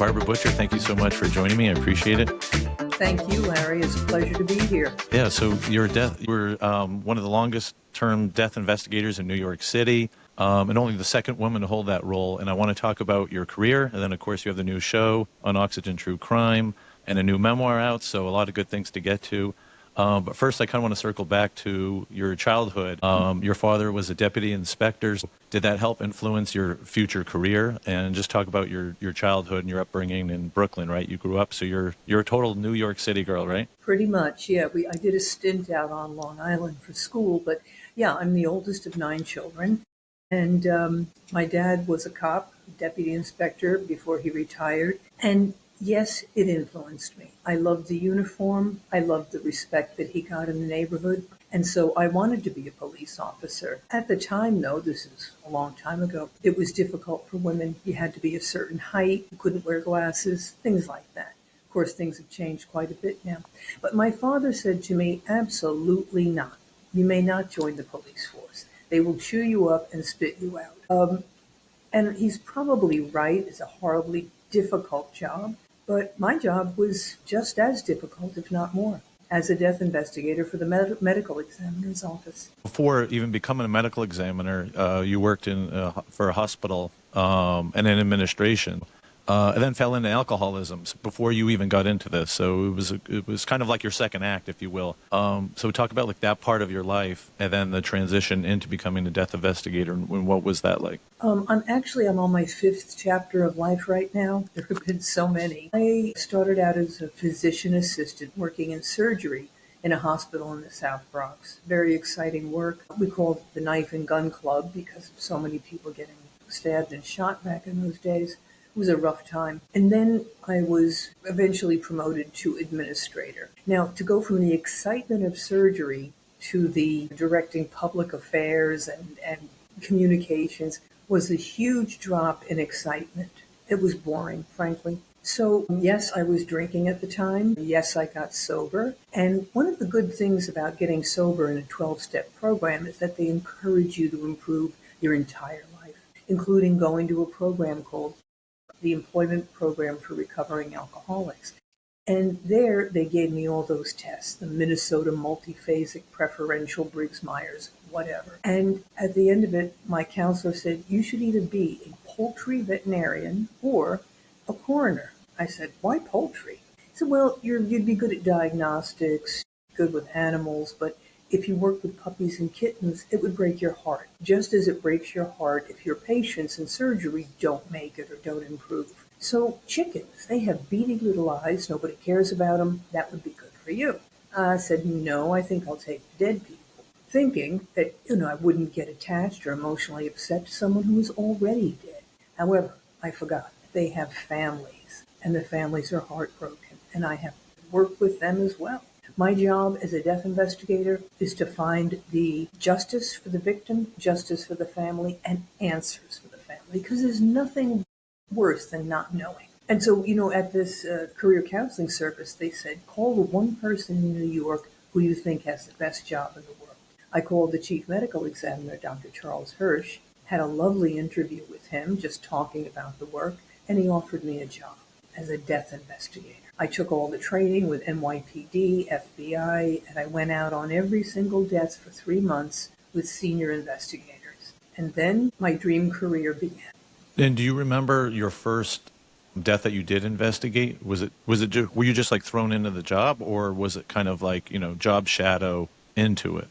Barbara Butcher, thank you so much for joining me. I appreciate it. Thank you, Larry. It's a pleasure to be here. Yeah, so you were one of the longest-term death investigators in New York City, and only the second woman to hold that role. And I want to talk about your career, and then, of course, you have the new show on Oxygen True Crime and a new memoir out, so a lot of good things to get to. But first, I kind of want to circle back to your childhood. Your father was a deputy inspector. Did that help influence your future career? And just talk about your childhood and your upbringing in Brooklyn, right? You grew up, so you're a total New York City girl, right? Pretty much, yeah. I did a stint out on Long Island for school, but yeah, I'm the oldest of 9 children. And my dad was a cop, deputy inspector before he retired. And yes, it influenced me. I loved the uniform. I loved the respect that he got in the neighborhood. And so I wanted to be a police officer. At the time, though, this is a long time ago, it was difficult for women. You had to be a certain height. You couldn't wear glasses, things like that. Of course, things have changed quite a bit now. But my father said to me, absolutely not. You may not join the police force. They will chew you up and spit you out. And he's probably right. It's a horribly difficult job. But my job was just as difficult, if not more, as a death investigator for the medical examiner's office. Before even becoming a medical examiner, you worked for a hospital and in administration, and then fell into alcoholism before you even got into this. So it was kind of like your second act, if you will. So talk about like that part of your life, and then the transition into becoming a death investigator. And what was that like? I'm on my 5th chapter of life right now. There have been so many. I started out as a physician assistant working in surgery in a hospital in the South Bronx. Very exciting work. We called it the Knife and Gun Club because of so many people getting stabbed and shot back in those days. It was a rough time. And then I was eventually promoted to administrator. Now, to go from the excitement of surgery to the directing public affairs and communications was a huge drop in excitement. It was boring, frankly. So, yes, I was drinking at the time. Yes, I got sober. And one of the good things about getting sober in a 12-step program is that they encourage you to improve your entire life, including going to a program called the Employment Program for Recovering Alcoholics. And there they gave me all those tests, the Minnesota Multiphasic Preferential Briggs-Myers, whatever. And at the end of it, my counselor said, you should either be a poultry veterinarian or a coroner. I said, why poultry? He said, well, you'd be good at diagnostics, good with animals, but if you work with puppies and kittens, it would break your heart, just as it breaks your heart if your patients in surgery don't make it or don't improve. So chickens, they have beady little eyes. Nobody cares about them. That would be good for you. I said, no, I think I'll take dead people, thinking that, I wouldn't get attached or emotionally upset to someone who was already dead. However, I forgot. They have families, and the families are heartbroken, and I have to work with them as well. My job as a death investigator is to find the justice for the victim, justice for the family, and answers for the family, because there's nothing worse than not knowing. And so, at this career counseling service, they said, call the one person in New York who you think has the best job in the world. I called the chief medical examiner, Dr. Charles Hirsch, had a lovely interview with him, just talking about the work, and he offered me a job as a death investigator. I took all the training with NYPD, FBI, and I went out on every single death for 3 months with senior investigators. And then my dream career began. And do you remember your first death that you did investigate? Were you just like thrown into the job, or was it kind of like, job shadow into it?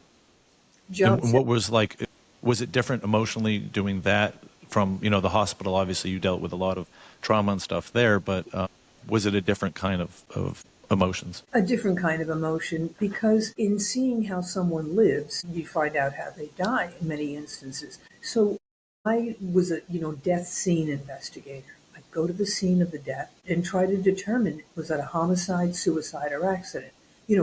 And what was like, was it different emotionally doing that from, the hospital? Obviously you dealt with a lot of trauma and stuff there, but was it a different kind of emotions? A different kind of emotion, because in seeing how someone lives, you find out how they die in many instances. So I was a, death scene investigator. I'd go to the scene of the death and try to determine, was that a homicide, suicide, or accident?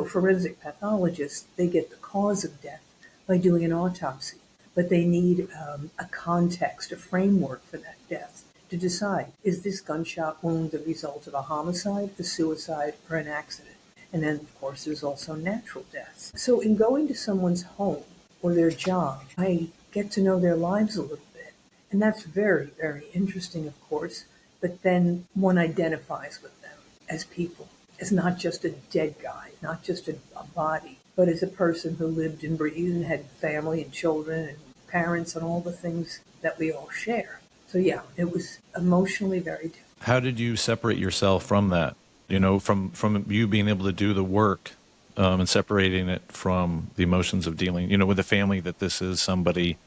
Forensic pathologists, they get the cause of death by doing an autopsy, but they need a context, a framework for that death to decide, is this gunshot wound the result of a homicide, a suicide, or an accident? And then, of course, there's also natural deaths. So in going to someone's home or their job, I get to know their lives a little bit. And that's very, very interesting, of course, but then one identifies with them as people, as not just a dead guy, not just a body, but as a person who lived and breathed and had family and children and parents and all the things that we all share. So yeah, it was emotionally very difficult. How did you separate yourself from that? From you being able to do the work and separating it from the emotions of dealing, with the family, that this is somebody,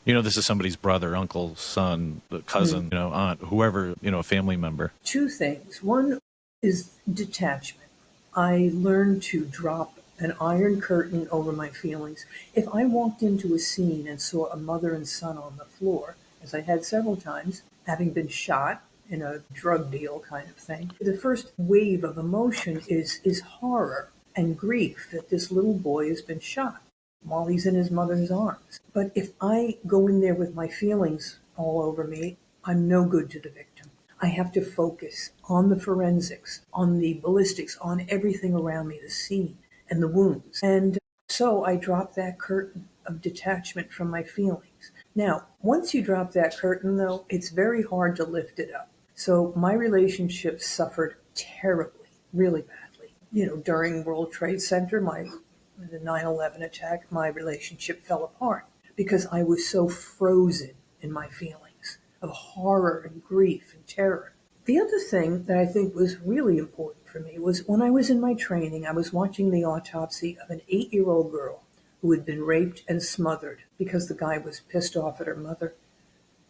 this is somebody's brother, uncle, son, cousin, aunt, whoever, a family member. Two things. One is detachment. I learned to drop an iron curtain over my feelings. If I walked into a scene and saw a mother and son on the floor, as I had several times, having been shot in a drug deal kind of thing, the first wave of emotion is horror and grief that this little boy has been shot while he's in his mother's arms. But if I go in there with my feelings all over me, I'm no good to the victim. I have to focus on the forensics, on the ballistics, on everything around me, the scene and the wounds. And so I drop that curtain of detachment from my feelings. Now, once you drop that curtain, though, it's very hard to lift it up. So my relationship suffered terribly, really badly. During World Trade Center, the 9/11 attack, my relationship fell apart because I was so frozen in my feelings of horror and grief and terror. The other thing that I think was really important for me was when I was in my training, I was watching the autopsy of an 8-year-old girl who had been raped and smothered because the guy was pissed off at her mother.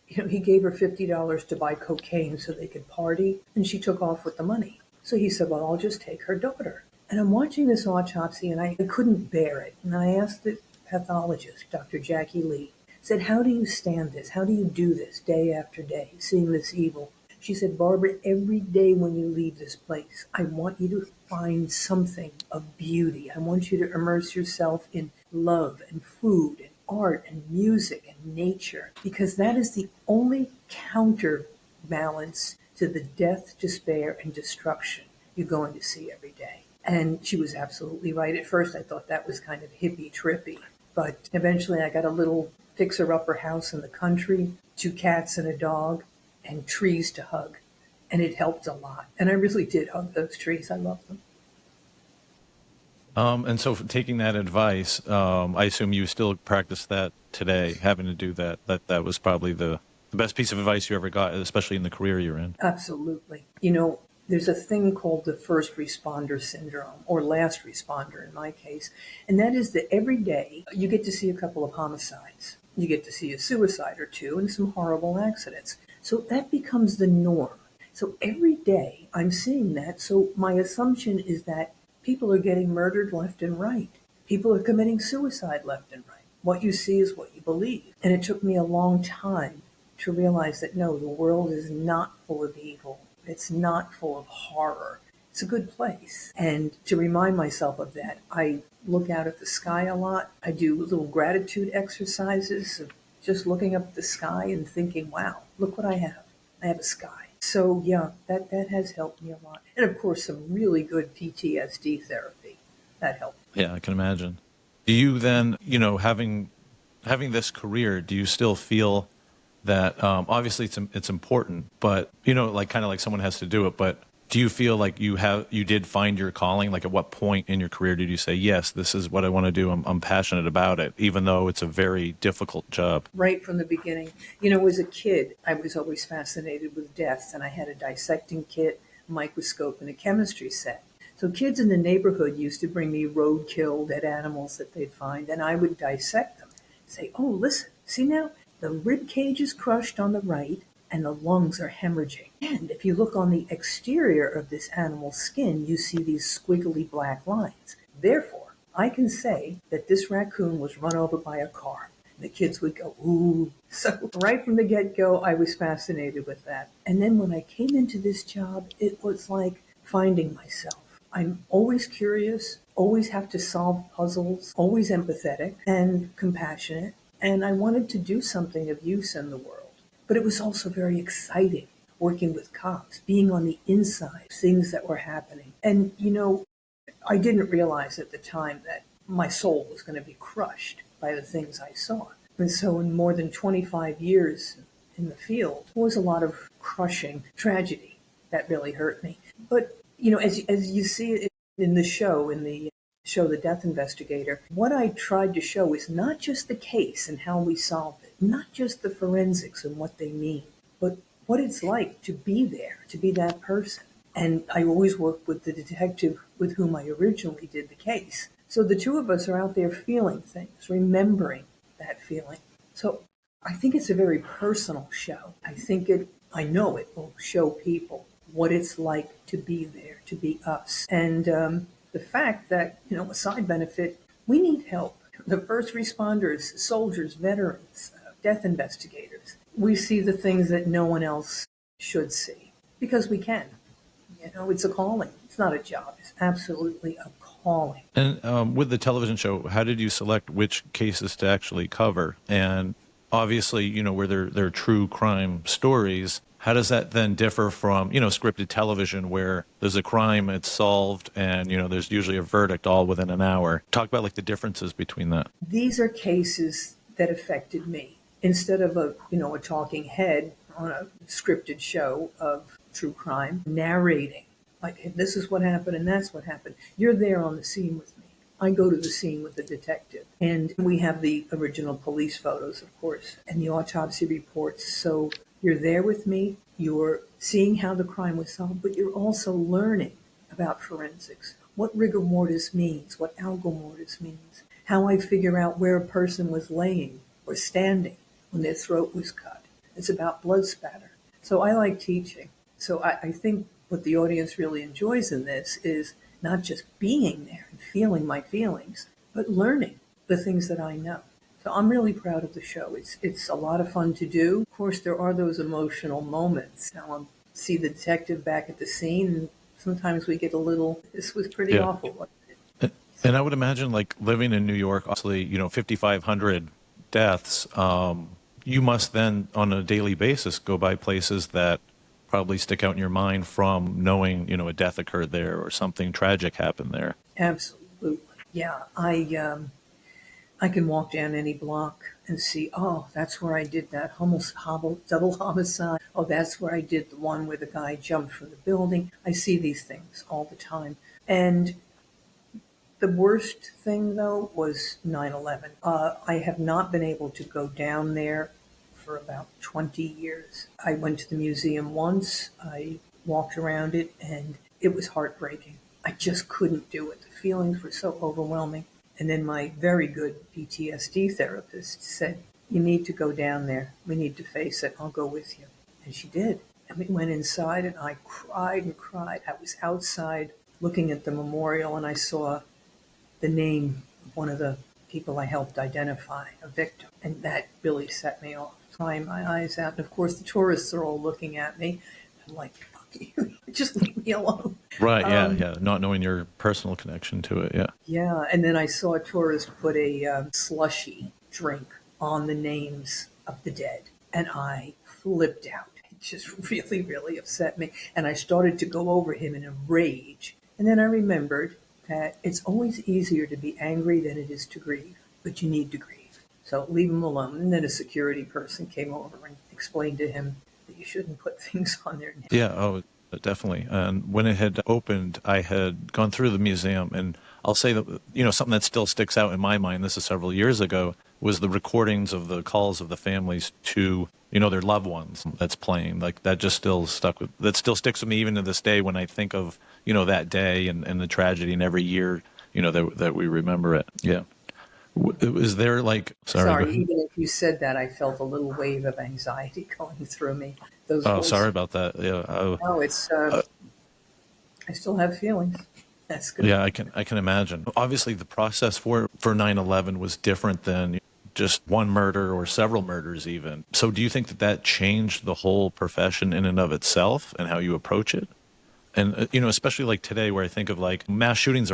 He gave her $50 to buy cocaine so they could party, and she took off with the money. So he said, well, I'll just take her daughter. And I'm watching this autopsy, and I couldn't bear it. And I asked the pathologist, Dr. Jackie Lee, said, how do you stand this? How do you do this day after day, seeing this evil? She said, Barbara, every day when you leave this place, I want you to find something of beauty. I want you to immerse yourself in love and food and art and music and nature, because that is the only counterbalance to the death, despair, and destruction you're going to see every day. And she was absolutely right. At first, I thought that was kind of hippie-trippy, but eventually I got a little fixer-upper house in the country, 2 cats and a dog, and trees to hug. And it helped a lot. And I really did hug those trees. I love them. And so taking that advice, I assume you still practice that today, having to do that. That was probably the best piece of advice you ever got, especially in the career you're in. Absolutely. There's a thing called the first responder syndrome, or last responder in my case, and that is that every day you get to see a couple of homicides. You get to see a suicide or two and some horrible accidents. So that becomes the norm. So every day I'm seeing that. So my assumption is that people are getting murdered left and right. People are committing suicide left and right. What you see is what you believe. And it took me a long time to realize that no, the world is not full of evil. It's not full of horror. It's a good place. And to remind myself of that, I look out at the sky a lot. I do little gratitude exercises of just looking up at the sky and thinking, wow, look what I have. I have a sky. So yeah, that has helped me a lot. And of course, some really good PTSD therapy. That helped. Yeah, I can imagine. Do you then, having this career, do you still feel that obviously it's important, but like kind of like someone has to do it, but do you feel like you did find your calling? Like at what point in your career did you say, yes, this is what I want to do. I'm passionate about it, even though it's a very difficult job? Right from the beginning. As a kid, I was always fascinated with deaths, and I had a dissecting kit, microscope, and a chemistry set. So kids in the neighborhood used to bring me roadkill, dead animals that they'd find, and I would dissect them. Say, oh, listen, see now? The rib cage is crushed on the right, and the lungs are hemorrhaging. And if you look on the exterior of this animal's skin, you see these squiggly black lines. Therefore, I can say that this raccoon was run over by a car. The kids would go, ooh. So right from the get-go, I was fascinated with that. And then when I came into this job, it was like finding myself. I'm always curious, always have to solve puzzles, always empathetic and compassionate. And I wanted to do something of use in the world. But it was also very exciting working with cops, being on the inside, things that were happening. And, I didn't realize at the time that my soul was going to be crushed by the things I saw. And so in more than 25 years in the field was a lot of crushing tragedy that really hurt me. But, as you see it in the show, The Death Investigator, what I tried to show is not just the case and how we solved it, not just the forensics and what they mean, but what it's like to be there, to be that person. And I always work with the detective with whom I originally did the case. So the two of us are out there feeling things, remembering that feeling. So I think it's a very personal show. I know it will show people what it's like to be there, to be us. And the fact that, a side benefit, we need help. The first responders, soldiers, veterans, death investigators, we see the things that no one else should see because we can. It's a calling. It's not a job. It's absolutely a calling. And with the television show, how did you select which cases to actually cover? And obviously, where they're true crime stories, how does that then differ from, scripted television where there's a crime, it's solved, and, there's usually a verdict all within an hour? Talk about the differences between that. These are cases that affected me. Instead of a talking head on a scripted show of true crime, narrating, like, hey, this is what happened and that's what happened. You're there on the scene with me. I go to the scene with the detective. And we have the original police photos, of course, and the autopsy reports. So you're there with me. You're seeing how the crime was solved, but you're also learning about forensics, what rigor mortis means, what algo mortis means, how I figure out where a person was laying or standing when their throat was cut. It's about blood spatter. So I like teaching. So I think what the audience really enjoys in this is not just being there and feeling my feelings, but learning the things that I know. So I'm really proud of the show. It's a lot of fun to do. Of course, there are those emotional moments. Now I see the detective back at the scene, and sometimes we get this was pretty awful. And I would imagine, living in New York, obviously, 5,500 deaths, you must then, on a daily basis, go by places that probably stick out in your mind from knowing, a death occurred there or something tragic happened there. Absolutely. Yeah, I can walk down any block and see, oh, that's where I did that double homicide. Oh, that's where I did the one where the guy jumped from the building. I see these things all the time. And the worst thing, though, was 9/11. I have not been able to go down there for about 20 years. I went to the museum once. I walked around it, and it was heartbreaking. I just couldn't do it. The feelings were so overwhelming. And then my very good PTSD therapist said, you need to go down there. We need to face it. I'll go with you. And she did. And we went inside, and I cried and cried. I was outside looking at the memorial, and I saw the name of one of the people I helped identify, a victim. And that really set me off. Crying my eyes out. And of course, the tourists are all looking at me. I'm like, fuck you. Just leave me alone. Right, yeah. Not knowing your personal connection to it, yeah. Yeah, and then I saw a tourist put a slushy drink on the names of the dead. And I flipped out. It just really, really upset me. And I started to go over him in a rage. And then I remembered that it's always easier to be angry than it is to grieve. But you need to grieve. So leave him alone. And then a security person came over and explained to him that you shouldn't put things on their name. Yeah, oh, definitely. And when it had opened, I had gone through the museum, and I'll say that, something that still sticks out in my mind, this is several years ago, was the recordings of the calls of the families to, their loved ones that's playing. That just still that still sticks with me even to this day when I think of, that day and the tragedy, and every year, that we remember it. Yeah. Is there Sorry, even if you said that, I felt a little wave of anxiety going through me. Those voices. Sorry about that. Yeah. No, it's. I still have feelings. That's good. Yeah, I can imagine. Obviously, the process for 9/11 was different than just one murder or several murders, even. So, do you think that changed the whole profession in and of itself and how you approach it? And especially today, where I think of mass shootings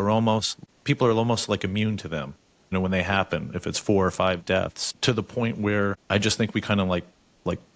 people are almost immune to them. When they happen, if it's 4 or 5 deaths, to the point where I just think we kind of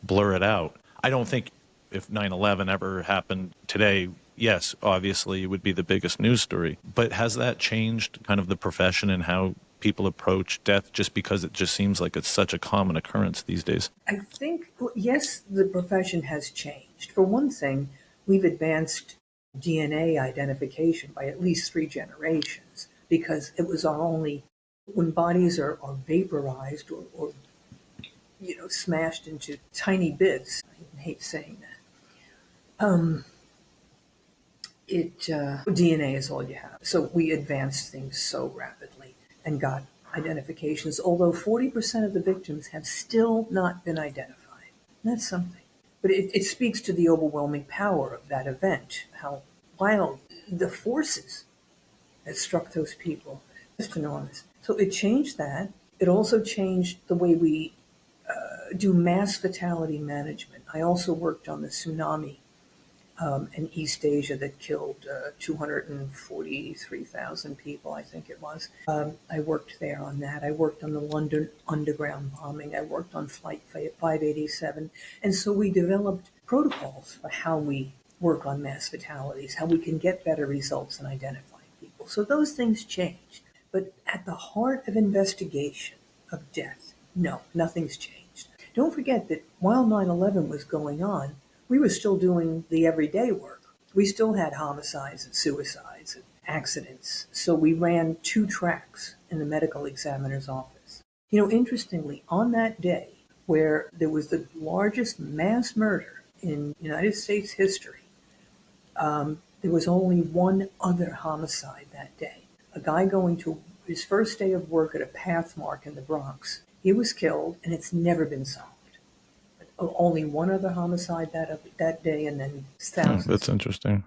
blur it out. I don't think if 9/11 ever happened today, yes, obviously it would be the biggest news story. But has that changed kind of the profession and how people approach death just because it just seems like it's such a common occurrence these days? I think, well, yes, the profession has changed. For one thing, we've advanced DNA identification by at least 3 generations because it was our only, when bodies are vaporized or smashed into tiny bits. I hate saying that. DNA is all you have. So we advanced things so rapidly and got identifications, although 40% of the victims have still not been identified. That's something. But it speaks to the overwhelming power of that event, how wild the forces that struck those people. Just enormous. So it changed that. It also changed the way we do mass fatality management. I also worked on the tsunami in East Asia that killed 243,000 people, I think it was. I worked there on that. I worked on the London Underground bombing. I worked on Flight 587. And so we developed protocols for how we work on mass fatalities, how we can get better results in identifying people. So those things changed. But at the heart of investigation of death, no, nothing's changed. Don't forget that while 9/11 was going on, we were still doing the everyday work. We still had homicides and suicides and accidents. So we ran 2 tracks in the medical examiner's office. Interestingly, on that day where there was the largest mass murder in United States history, there was only one other homicide that day. A guy going to his first day of work at a Pathmark in the Bronx. He was killed, and it's never been solved. Only one other homicide that day, and then thousands. That's interesting.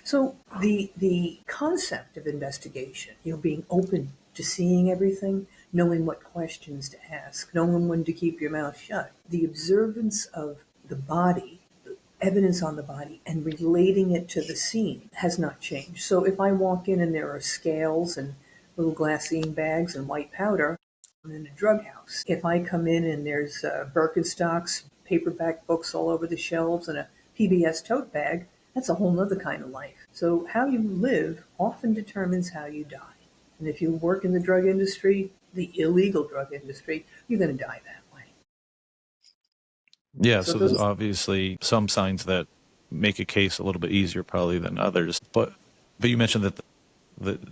So the concept of investigation, being open to seeing everything, knowing what questions to ask, knowing when to keep your mouth shut, the observance of the body, the evidence on the body, and relating it to the scene has not changed. So if I walk in and there are scales and little glassine bags and white powder, I'm in a drug house. If I come in and there's Birkenstocks, paperback books all over the shelves, and a PBS tote bag, that's a whole nother kind of life. So how you live often determines how you die. And if you work in the drug industry, the illegal drug industry, you're going to die that way. Yeah, so there's obviously some signs that make a case a little bit easier probably than others. But you mentioned that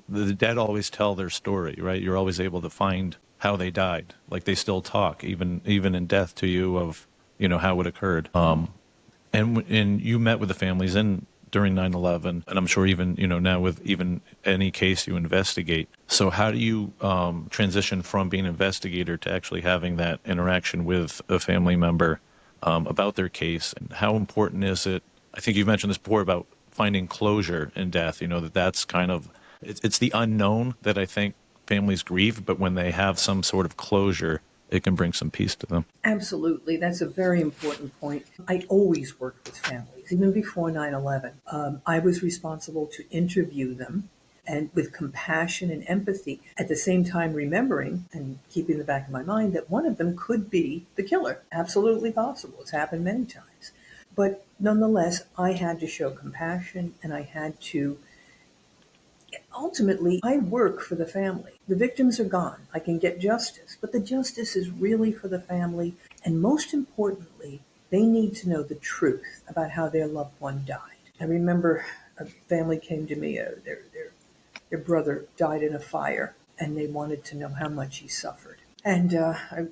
the dead always tell their story, right? You're always able to find how they died. Like they still talk, even in death, to you of how it occurred. And you met with the families during 9/11, and I'm sure even now with even any case you investigate. So how do you transition from being an investigator to actually having that interaction with a family member about their case? And how important is it? I think you've mentioned this before about finding closure in death. That's kind of it's the unknown that I think families grieve, but when they have some sort of closure, it can bring some peace to them. Absolutely. That's a very important point. I always worked with families, even before 9/11. I was responsible to interview them and with compassion and empathy, at the same time remembering and keeping in the back of my mind that one of them could be the killer. Absolutely possible. It's happened many times. But nonetheless, I had to show compassion, and I had to ultimately, I work for the family. The victims are gone. I can get justice, but the justice is really for the family. And most importantly, they need to know the truth about how their loved one died. I remember a family came to me, their brother died in a fire, and they wanted to know how much he suffered. And I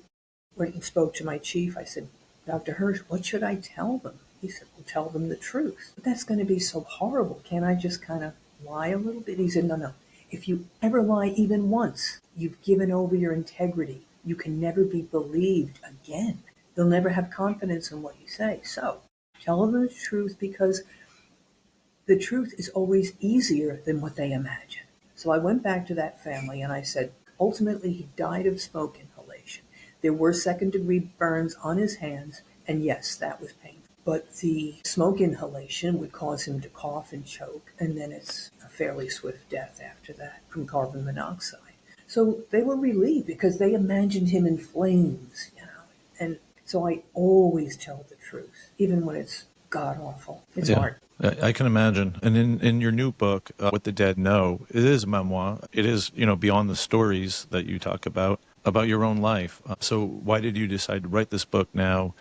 went and spoke to my chief. I said, Dr. Hirsch, what should I tell them? He said, well, tell them the truth. But that's going to be so horrible. Can't I just kind of lie a little bit? He said, no. If you ever lie even once, you've given over your integrity. You can never be believed again. They'll never have confidence in what you say. So tell them the truth, because the truth is always easier than what they imagine. So I went back to that family and I said, ultimately, he died of smoke inhalation. There were second-degree burns on his hands, and yes, that was painful. But the smoke inhalation would cause him to cough and choke, and then it's a fairly swift death after that from carbon monoxide. So they were relieved because they imagined him in flames, And so I always tell the truth, even when it's god awful. It's Yeah, hard. I can imagine. And in your new book, What the Dead Know, it is a memoir. It is, beyond the stories that you talk about your own life. So why did you decide to write this book now,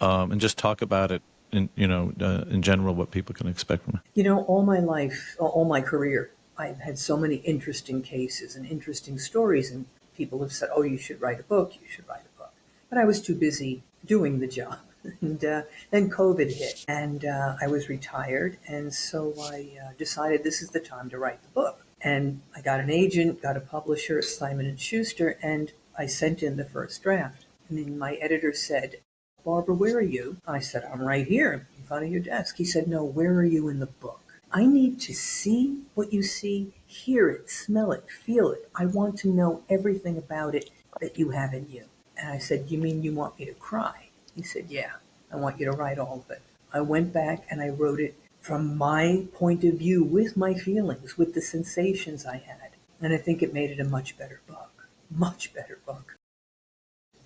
and just talk about it in general, what people can expect from it? All my life, all my career, I've had so many interesting cases and interesting stories, and people have said, "Oh, you should write a book. You should write a book." But I was too busy doing the job, and then COVID hit, and I was retired, and so I decided this is the time to write the book. And I got an agent, got a publisher, Simon and Schuster, and I sent in the first draft. And then my editor said, "Barbara, where are you?" I said, "I'm right here in front of your desk." He said, "No, where are you in the book? I need to see what you see, hear it, smell it, feel it. I want to know everything about it that you have in you." And I said, "You mean you want me to cry?" He said, "Yeah, I want you to write all of it." I went back and I wrote it from my point of view, with my feelings, with the sensations I had. And I think it made it a much better book. Much better book.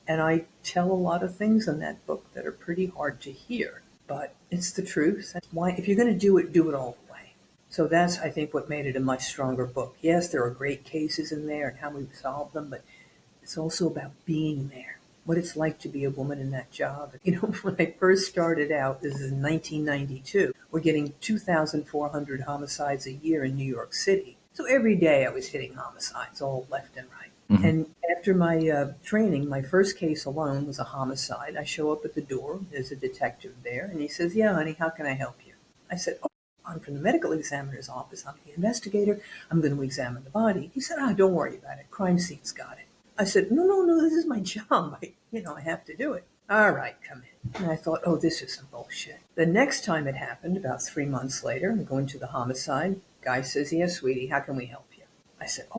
And I tell a lot of things in that book that are pretty hard to hear, but it's the truth. That's why, if you're going to do it all the way. So that's, I think, what made it a much stronger book. Yes, there are great cases in there and how we solve them, but it's also about being there, what it's like to be a woman in that job. When I first started out, this is in 1992, we're getting 2,400 homicides a year in New York City. So every day I was hitting homicides, all left and right. Mm-hmm. And after my training, my first case alone was a homicide. I show up at the door. There's a detective there, and he says, "Yeah, honey, how can I help you?" I said, "Oh, I'm from the medical examiner's office. I'm the investigator. I'm going to examine the body." He said, don't worry about it. Crime scene's got it." I said, no, this is my job. I have to do it." "All right, come in." And I thought, oh, this is some bullshit. The next time it happened, about 3 months later, I'm going to the homicide. Guy says, "Yes, sweetie, how can we help you?" I said, "Oh,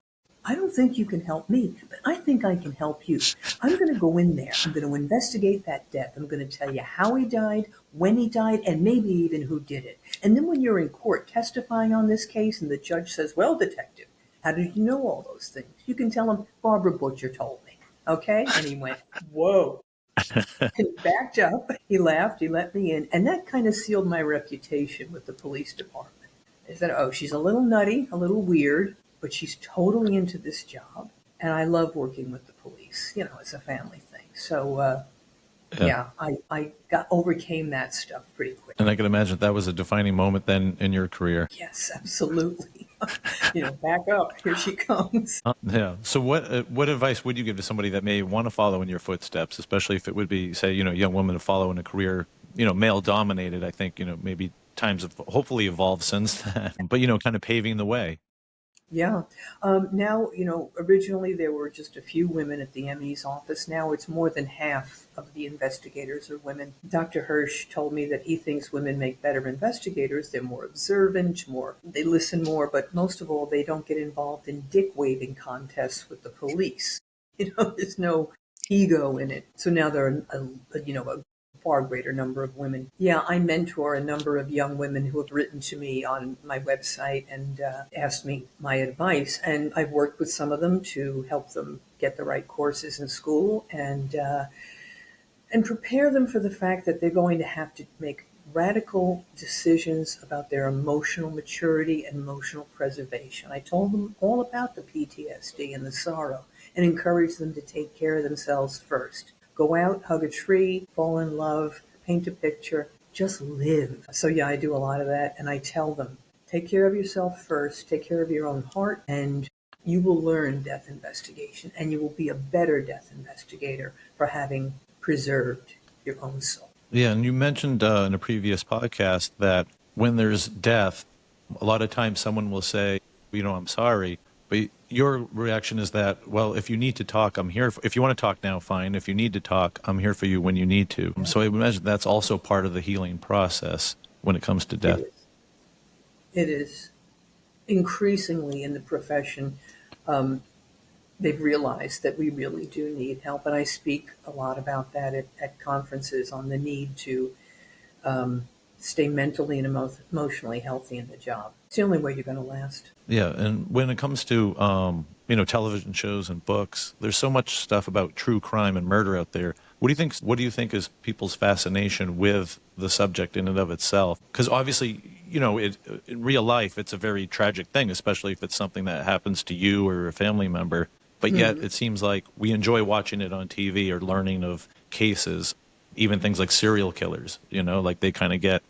I don't think you can help me, but I think I can help you. I'm going to go in there. I'm going to investigate that death. I'm going to tell you how he died, when he died, and maybe even who did it. And then when you're in court testifying on this case and the judge says, 'Well, detective, how did you know all those things?' You can tell him, 'Barbara Butcher told me.' Okay?" And he went, "Whoa." He backed up. He laughed. He let me in. And that kind of sealed my reputation with the police department. They said, "Oh, she's a little nutty, a little weird, but she's totally into this job. And I love working with the police. It's a family thing." So, Yeah. I overcame that stuff pretty quick. And I can imagine that was a defining moment then in your career. Yes, absolutely. Back up. Here she comes. Yeah. So what advice would you give to somebody that may want to follow in your footsteps, especially if it would be, say, a young woman to follow in a career, male dominated? I think, maybe times have hopefully evolved since then, but, kind of paving the way. Yeah. Now, originally there were just a few women at the ME's office. Now it's more than half of the investigators are women. Dr. Hirsch told me that he thinks women make better investigators. They're more observant, they listen more, but most of all, they don't get involved in dick-waving contests with the police. There's no ego in it. So now there are, a far greater number of women. Yeah, I mentor a number of young women who have written to me on my website and asked me my advice. And I've worked with some of them to help them get the right courses in school and prepare them for the fact that they're going to have to make radical decisions about their emotional maturity and emotional preservation. I told them all about the PTSD and the sorrow and encouraged them to take care of themselves first. Go out, hug a tree, fall in love, paint a picture, just live. So yeah, I do a lot of that, and I tell them, take care of yourself first, take care of your own heart, and you will learn death investigation, and you will be a better death investigator for having preserved your own soul. Yeah, and you mentioned in a previous podcast that when there's death, a lot of times someone will say, "I'm sorry." But your reaction is that, well, if you need to talk, I'm here. If you want to talk now, fine. If you need to talk, I'm here for you when you need to. Yeah. So I would imagine that's also part of the healing process when it comes to death. It is. Increasingly in the profession, they've realized that we really do need help. And I speak a lot about that at conferences on the need to stay mentally and emotionally healthy in the job. It's the only way you're going to last. Yeah, and when it comes to television shows and books, there's so much stuff about true crime and murder out there What do you think is people's fascination with the subject in and of itself? Because obviously, in real life, it's a very tragic thing, especially if it's something that happens to you or a family member. But yet it seems like we enjoy watching it on TV or learning of cases, even things like serial killers, like they kind of get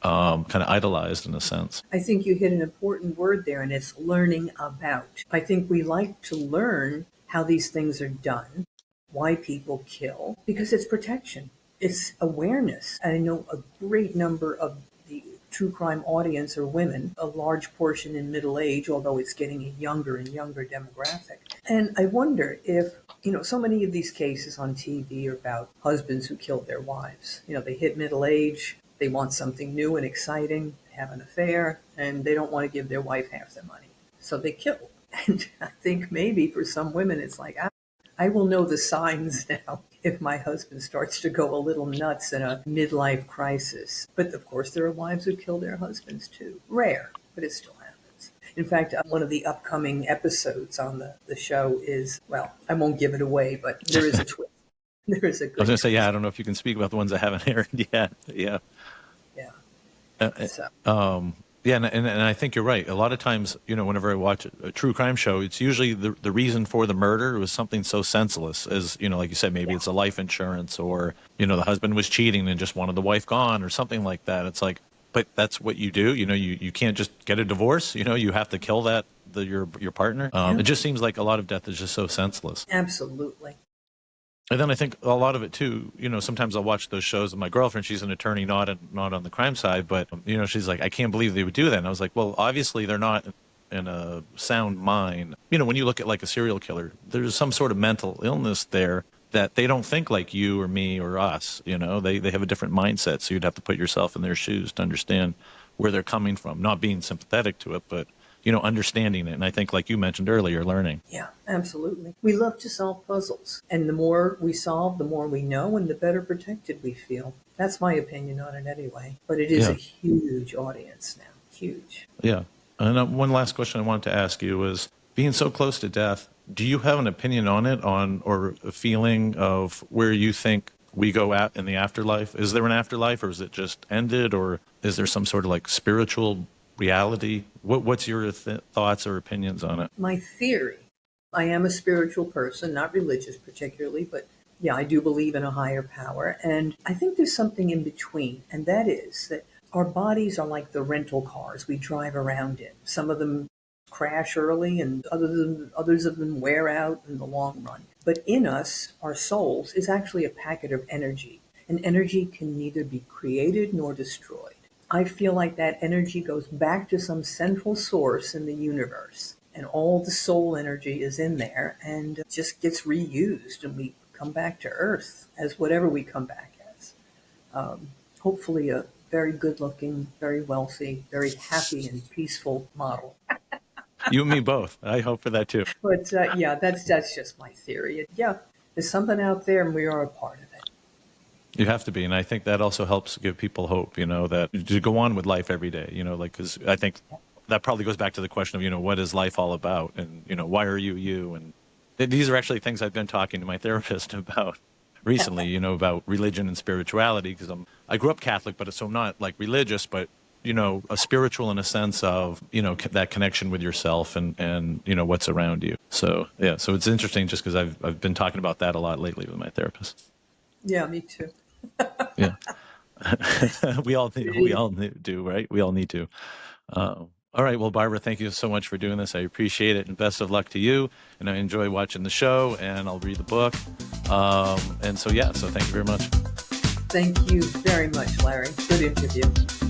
kind of idolized in a sense. I think you hit an important word there, and it's learning about. I think we like to learn how these things are done, why people kill, because it's protection. It's awareness. I know a great number of the true crime audience are women, a large portion in middle age, although it's getting a younger and younger demographic. And I wonder if, so many of these cases on TV are about husbands who killed their wives. They hit middle age, they want something new and exciting, have an affair, and they don't want to give their wife half their money. So they kill. And I think maybe for some women, it's like, I will know the signs now if my husband starts to go a little nuts in a midlife crisis. But of course, there are wives who kill their husbands too. Rare, but it still happens. In fact, one of the upcoming episodes on the show is, well, I won't give it away, but there is a twist. There is a good I was going to say, twist. I don't know if you can speak about the ones that haven't aired yet. Yeah. So. Yeah, and I think you're right. A lot of times, whenever I watch a true crime show, it's usually the reason for the murder was something so senseless as, like you said, maybe it's a life insurance or, the husband was cheating and just wanted the wife gone or something like that. It's like, but that's what you do. You can't just get a divorce. You have to kill your partner. It just seems like a lot of death is just so senseless. Absolutely. And then I think a lot of it too, sometimes I'll watch those shows with my girlfriend. She's an attorney, not on the crime side, but, she's like, I can't believe they would do that. And I was like, well, obviously they're not in a sound mind. When you look at like a serial killer, there's some sort of mental illness there that they don't think like you or me or us, they have a different mindset. So you'd have to put yourself in their shoes to understand where they're coming from, not being sympathetic to it, but understanding it. And I think, like you mentioned earlier, learning. Yeah, absolutely. We love to solve puzzles. And the more we solve, the more we know, and the better protected we feel. That's my opinion on it anyway. But it is a huge audience now. Huge. Yeah. And one last question I wanted to ask you was, being so close to death, do you have an opinion on it, or a feeling of where you think we go at in the afterlife? Is there an afterlife, or is it just ended, or is there some sort of like spiritual reality? What's your thoughts or opinions on it? My theory, I am a spiritual person, not religious particularly, but yeah, I do believe in a higher power. And I think there's something in between, and that is that our bodies are like the rental cars we drive around in. Some of them crash early and others of them wear out in the long run. But in us, our souls is actually a packet of energy, and energy can neither be created nor destroyed. I feel like that energy goes back to some central source in the universe, and all the soul energy is in there and just gets reused, and we come back to Earth as whatever we come back as. Hopefully a very good-looking, very wealthy, very happy and peaceful model. You and me both. I hope for that too. But yeah, that's just my theory. Yeah, there's something out there, and we are a part of it. You have to be, and I think that also helps give people hope, that to go on with life every day, because I think that probably goes back to the question of, what is life all about, and, why are you, and these are actually things I've been talking to my therapist about recently, about religion and spirituality, because I grew up Catholic, but so I'm not like religious, but, a spiritual in a sense of, that connection with yourself and what's around you. So, yeah, so it's interesting just because I've been talking about that a lot lately with my therapist. Yeah, me too. Yeah. we all do, right? We all need to. All right. Well, Barbara, thank you so much for doing this. I appreciate it, and best of luck to you. And I enjoy watching the show, and I'll read the book. So thank you very much. Thank you very much, Larry. Good interview.